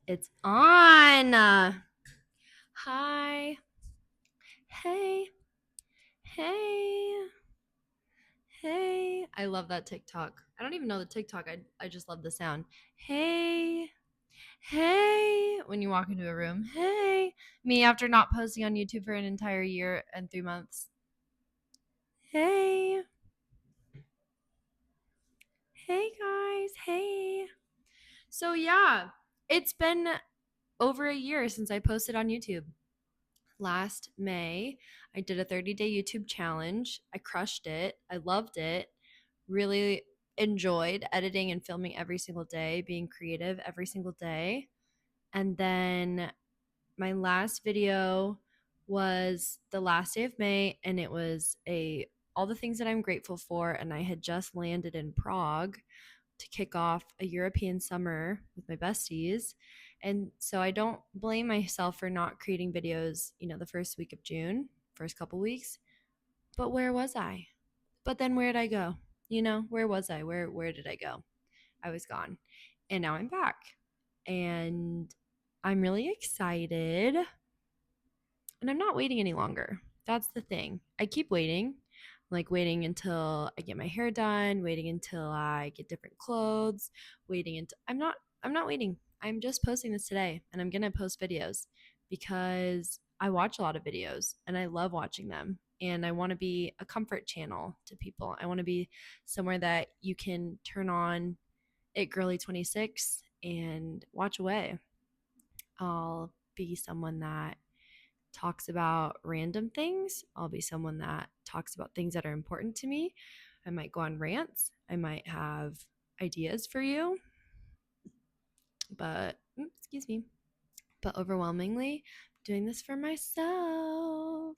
It's on. Hi. Hey. Hey. Hey. I love that TikTok. I don't even know the TikTok. I just love the sound. Hey. Hey. When you walk into a room. Hey. Me after not posting on YouTube for an entire year and 3 months. Hey. Hey guys. Hey. So yeah, it's been over a year since I posted on YouTube. Last May, I did a 30-day YouTube challenge. I crushed it. I loved it. Really enjoyed editing and filming every single day, being creative every single day. And then my last video was the last day of May, and it was a all the things that I'm grateful for, and I had just landed in Prague to kick off a European summer with my besties. And so I don't blame myself for not creating videos, the first week of June, first couple weeks. But where was I? But then where did I go? Where was I? Where did I go? I was gone. And now I'm back. And I'm really excited. And I'm not waiting any longer. That's the thing. I keep waiting, like waiting until I get my hair done, waiting until I get different clothes, waiting until I'm not waiting. I'm just posting this today and I'm going to post videos because I watch a lot of videos and I love watching them. And I want to be a comfort channel to people. I want to be somewhere that you can turn on It Girly 26 and watch away. I'll be someone that talks about random things. I'll be someone that talks about things that are important to me. I might go on rants. I might have ideas for you, but excuse me. But overwhelmingly, I'm doing this for myself.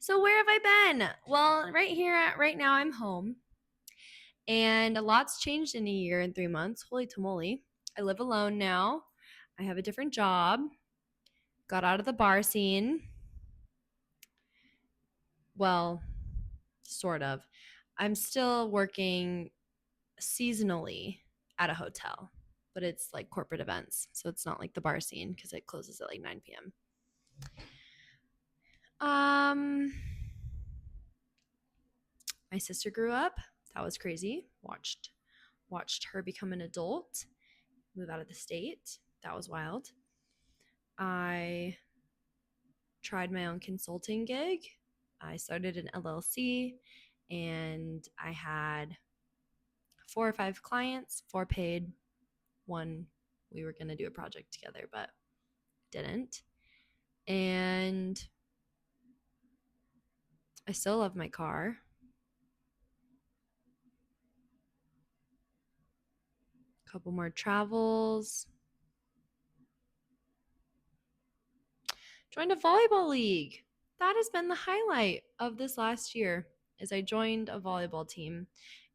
So where have I been? Well, right now, I'm home, and a lot's changed in a year and 3 months. Holy tamale! I live alone now. I have a different job. Got out of the bar scene. Well, sort of. I'm still working seasonally at a hotel, but it's like corporate events. So it's not like the bar scene because it closes at like 9 p.m. My sister grew up. That was crazy. Watched her become an adult, move out of the state. That was wild. I tried my own consulting gig. I started an LLC and I had 4 or 5 clients, 4 paid, 1 we were going to do a project together, but didn't. And I still love my car. A couple more travels. Joined a volleyball league. That has been the highlight of this last year is I joined a volleyball team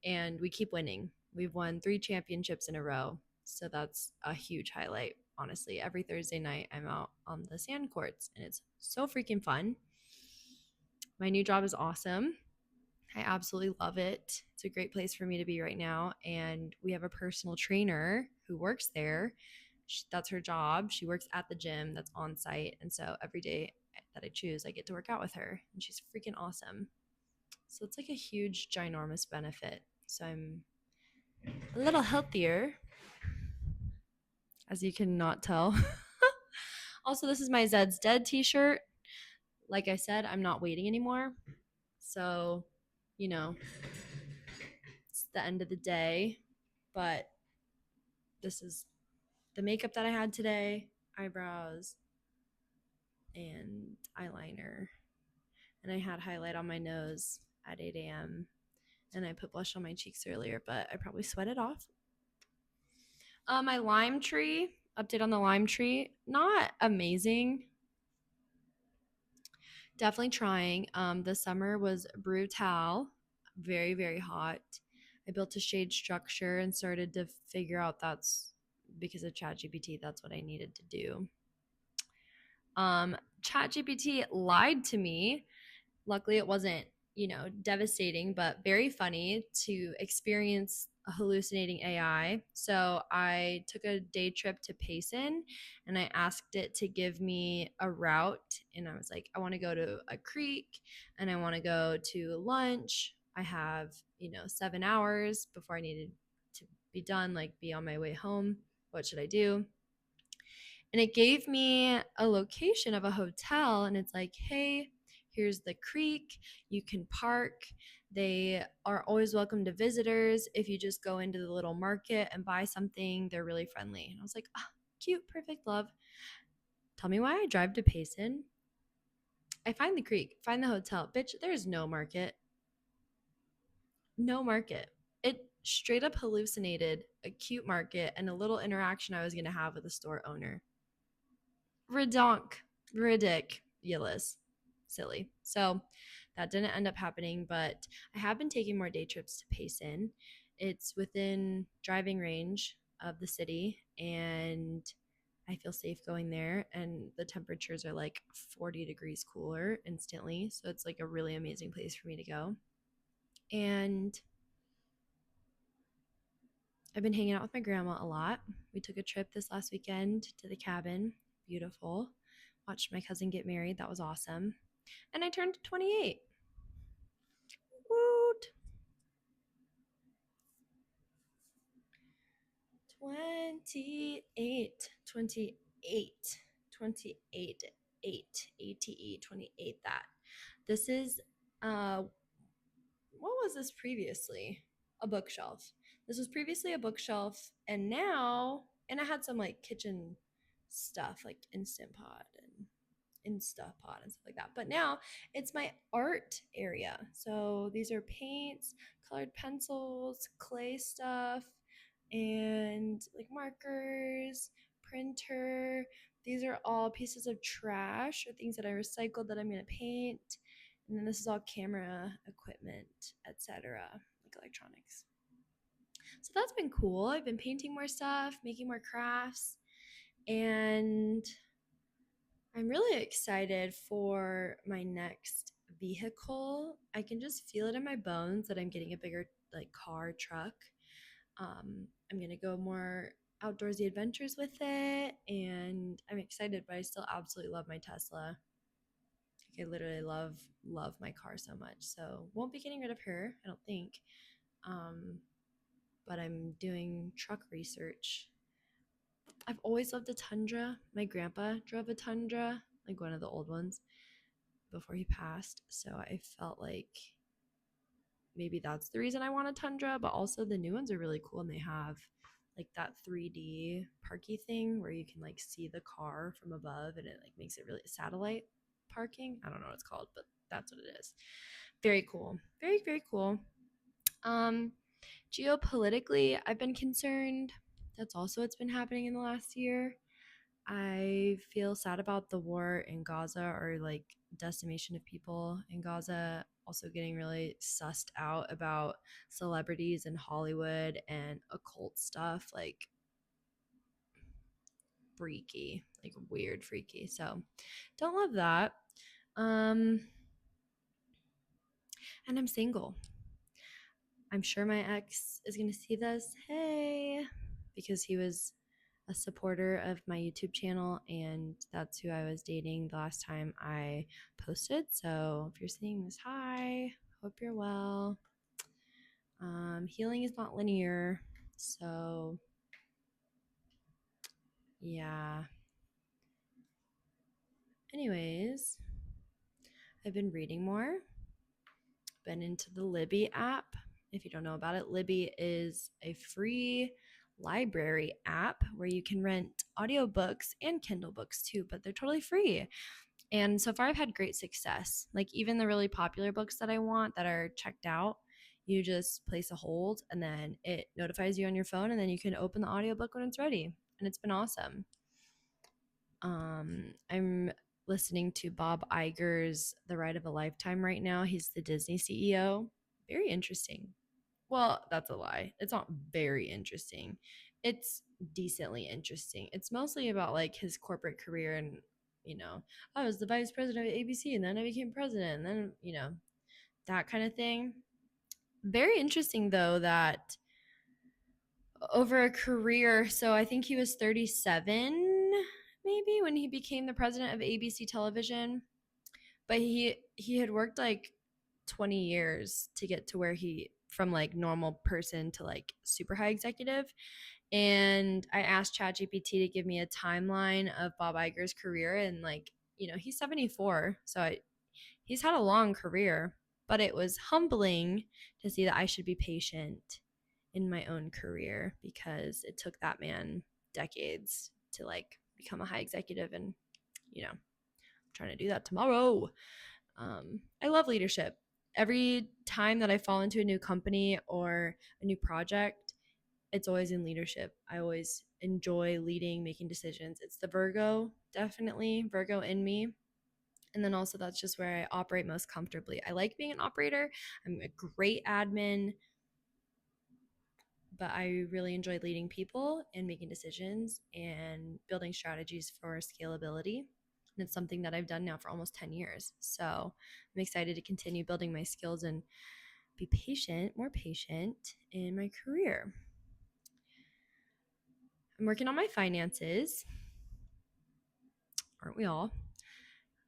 and we keep winning. We've won 3 championships in a row. So that's a huge highlight. Honestly, every Thursday night I'm out on the sand courts and it's so freaking fun. My new job is awesome. I absolutely love it. It's a great place for me to be right now. And we have a personal trainer who works there. That's her job. She works at the gym that's on site. And so every day that I choose, I get to work out with her. And she's freaking awesome. So it's like a huge, ginormous benefit. So I'm a little healthier, as you can not tell. Also, this is my Zed's Dead t-shirt. Like I said, I'm not waiting anymore. So, it's the end of the day. But this is the makeup that I had today, eyebrows, and eyeliner. And I had highlight on my nose at 8 a.m. And I put blush on my cheeks earlier, but I probably sweated off. My lime tree, update on the lime tree, not amazing. Definitely trying. The summer was brutal, very, very hot. I built a shade structure and started to figure out that's because of ChatGPT, that's what I needed to do. ChatGPT lied to me. Luckily, it wasn't, devastating, but very funny to experience a hallucinating AI. So I took a day trip to Payson and I asked it to give me a route. And I was like, I want to go to a creek and I want to go to lunch. I have, 7 hours before I needed to be done, like be on my way home. What should I do? And it gave me a location of a hotel and it's like, hey, here's the creek, you can park, they are always welcome to visitors. If you just go into the little market and buy something, they're really friendly. And I was like, ah, cute, perfect, love. Tell me why I drive to Payson. I find the creek, find the hotel. Bitch, there's no market. No market. It straight up hallucinated a cute market and a little interaction I was going to have with the store owner. Redonk, ridiculous, silly. So that didn't end up happening, but I have been taking more day trips to Payson. It's within driving range of the city, and I feel safe going there. And the temperatures are like 40 degrees cooler instantly. So it's like a really amazing place for me to go. And I've been hanging out with my grandma a lot. We took a trip this last weekend to the cabin. Beautiful. Watched my cousin get married. That was awesome. And I turned 28. Woot. 28. 28. 28. 8. ATE. 28. That. This is, what was this previously? A bookshelf. This was previously a bookshelf, and now, and I had some like kitchen stuff like Instant Pot and Instapot and stuff like that. But now it's my art area. So these are paints, colored pencils, clay stuff, and like markers, printer. These are all pieces of trash or things that I recycled that I'm going to paint. And then this is all camera equipment, etc., like electronics. So that's been cool. I've been painting more stuff, making more crafts, and I'm really excited for my next vehicle. I can just feel it in my bones that I'm getting a bigger like car truck. I'm gonna go more outdoorsy adventures with it, and I'm excited. But I still absolutely love my Tesla. Like I literally love my car so much. So won't be getting rid of her, I don't think. Um, but I'm doing truck research. I've always loved a Tundra. My grandpa drove a Tundra, like one of the old ones, before he passed. So I felt like maybe that's the reason I want a Tundra, but also the new ones are really cool and they have like that 3D parky thing where you can like see the car from above and it like makes it really satellite parking. I don't know what it's called, but that's what it is. Very cool. Very, very cool. Um Geopolitically, I've been concerned. That's also what's been happening in the last year. I feel sad about the war in Gaza or like decimation of people in Gaza. Also getting really sussed out about celebrities in Hollywood and occult stuff, like freaky, like weird freaky. So don't love that. Um and I'm single. I'm sure my ex is going to see this. Hey, because he was a supporter of my YouTube channel, and that's who I was dating the last time I posted. So if you're seeing this, hi, hope you're well. Healing is not linear, so yeah. Anyways, I've been reading more. Been into the Libby app. If you don't know about it, Libby is a free library app where you can rent audiobooks and Kindle books too, but they're totally free. And so far, I've had great success. Like, even the really popular books that I want that are checked out, you just place a hold and then it notifies you on your phone, and then you can open the audiobook when it's ready. And it's been awesome. I'm listening to Bob Iger's The Ride of a Lifetime right now. He's the Disney CEO. Very interesting. Well, that's a lie. It's not very interesting. It's decently interesting. It's mostly about like his corporate career and, I was the vice president of ABC and then I became president and then, that kind of thing. Very interesting though that over a career. So I think he was 37 maybe when he became the president of ABC Television. But he had worked like 20 years to get to where he from like normal person to like super high executive. And I asked ChatGPT to give me a timeline of Bob Iger's career, and like, he's 74, so he's had a long career, but it was humbling to see that I should be patient in my own career because it took that man decades to like become a high executive, and I'm trying to do that tomorrow. I love leadership. Every time that I fall into a new company or a new project, it's always in leadership. I always enjoy leading, making decisions. It's the Virgo, definitely Virgo in me. And then also, that's just where I operate most comfortably. I like being an operator. I'm a great admin, but I really enjoy leading people and making decisions and building strategies for scalability. And it's something that I've done now for almost 10 years. So I'm excited to continue building my skills and be patient, more patient in my career. I'm working on my finances. Aren't we all?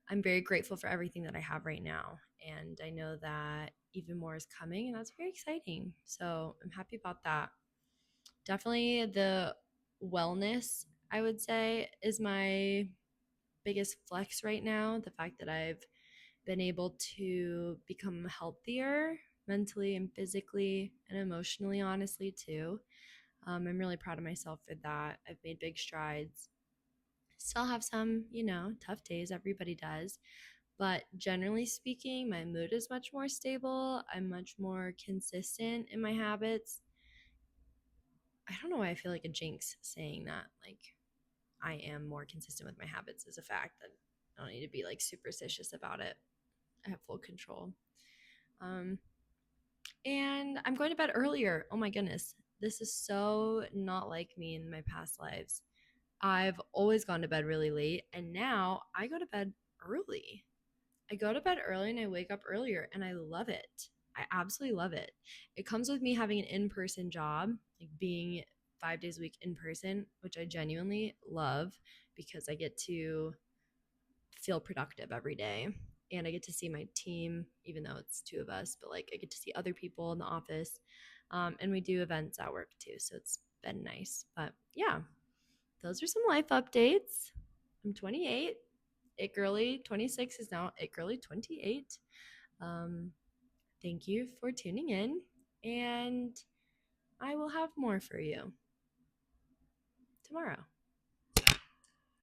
I'm very grateful for everything that I have right now. And I know that even more is coming, and that's very exciting. So I'm happy about that. Definitely the wellness, I would say, is my biggest flex right now. The fact that I've been able to become healthier mentally and physically and emotionally, honestly, too. I'm really proud of myself for that. I've made big strides. Still have some, tough days. Everybody does. But generally speaking, my mood is much more stable. I'm much more consistent in my habits. I don't know why I feel like a jinx saying that. Like, I am more consistent with my habits is a fact that I don't need to be like superstitious about it. I have full control. And I'm going to bed earlier. Oh my goodness. This is so not like me in my past lives. I've always gone to bed really late, and now I go to bed early. I go to bed early and I wake up earlier, and I love it. I absolutely love it. It comes with me having an in-person job, like being 5 days a week in person, which I genuinely love because I get to feel productive every day. And I get to see my team, even though it's two of us, but like I get to see other people in the office. And we do events at work too. So it's been nice. But yeah, those are some life updates. I'm 28. It Girly 26 is now It Girly 28. Um, thank you for tuning in. And I will have more for you tomorrow.